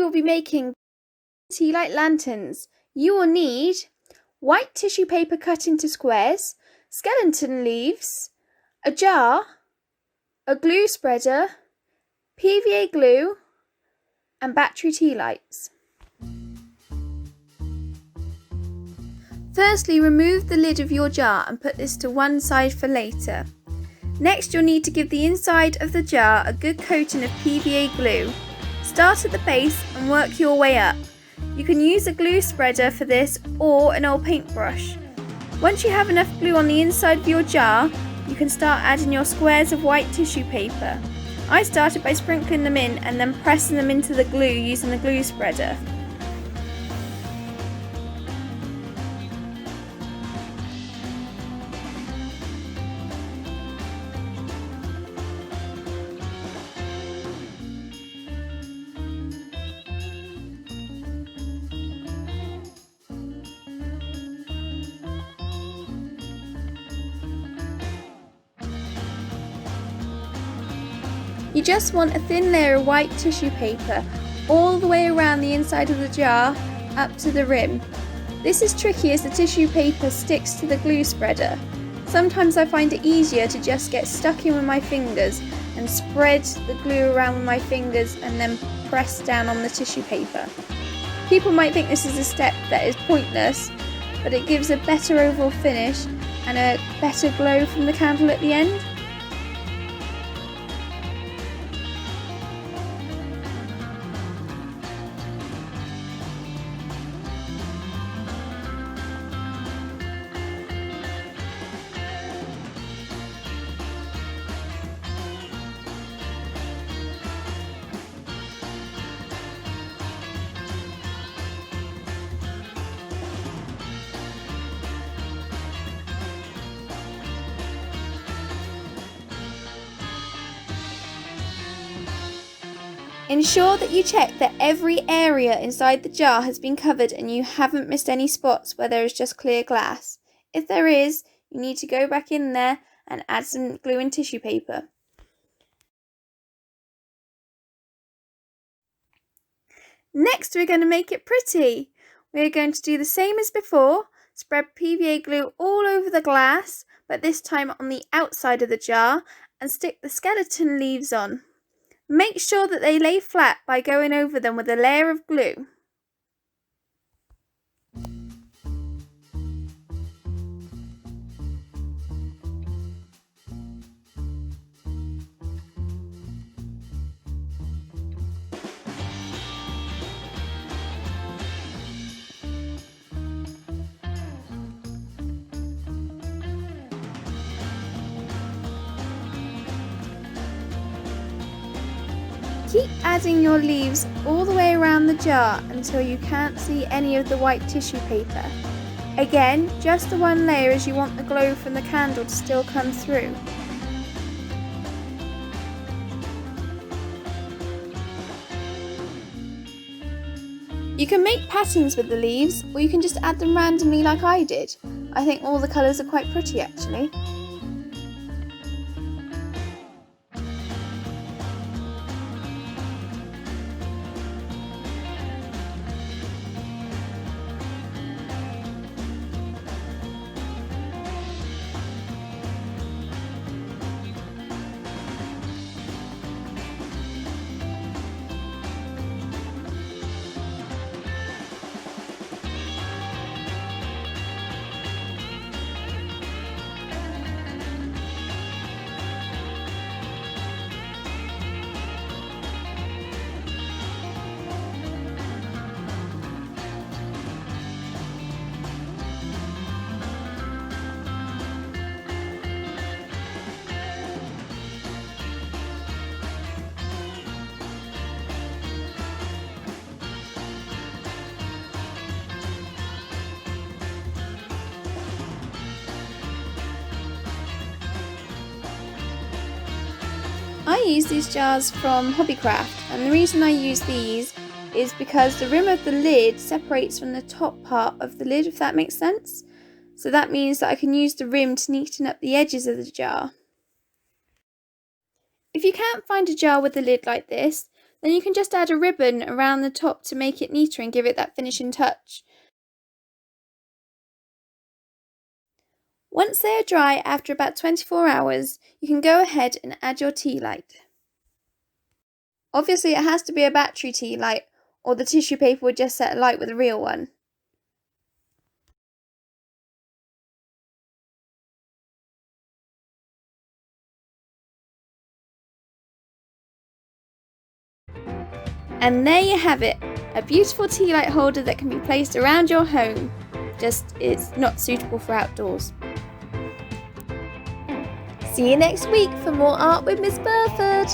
will be making tea light lanterns. You will need white tissue paper cut into squares, skeleton leaves, a jar, a glue spreader, PVA glue, and battery tea lights. Firstly, remove the lid of your jar and put this to one side for later. Next, you'll need to give the inside of the jar a good coating of PVA glue. Start at the base and work your way up. You can use a glue spreader for this or an old paintbrush. Once you have enough glue on the inside of your jar, you can start adding your squares of white tissue paper. I started by sprinkling them in and then pressing them into the glue using the glue spreader. You just want a thin layer of white tissue paper all the way around the inside of the jar up to the rim. This is tricky as the tissue paper sticks to the glue spreader. Sometimes I find it easier to just get stuck in with my fingers and spread the glue around with my fingers and then press down on the tissue paper. People might think this is a step that is pointless, but it gives a better overall finish and a better glow from the candle at the end. Ensure that you check that every area inside the jar has been covered and you haven't missed any spots where there is just clear glass. If there is, you need to go back in there and add some glue and tissue paper. Next, we're going to make it pretty. We're going to do the same as before, spread PVA glue all over the glass, but this time on the outside of the jar, and stick the skeleton leaves on. Make sure that they lay flat by going over them with a layer of glue. Keep adding your leaves all the way around the jar until you can't see any of the white tissue paper. Again, just the one layer as you want the glow from the candle to still come through. You can make patterns with the leaves, or you can just add them randomly like I did. I think all the colours are quite pretty actually. I use these jars from Hobbycraft, and the reason I use these is because the rim of the lid separates from the top part of the lid, if that makes sense. So that means that I can use the rim to neaten up the edges of the jar. If you can't find a jar with a lid like this, Then you can just add a ribbon around the top to make it neater and give it that finishing touch. Once they are dry after about 24 hours, you can go ahead and add your tea light. Obviously it has to be a battery tea light, or the tissue paper would just set alight with a real one. And there you have it, a beautiful tea light holder that can be placed around your home, just it's not suitable for outdoors. See you next week for more art with Miss Burford.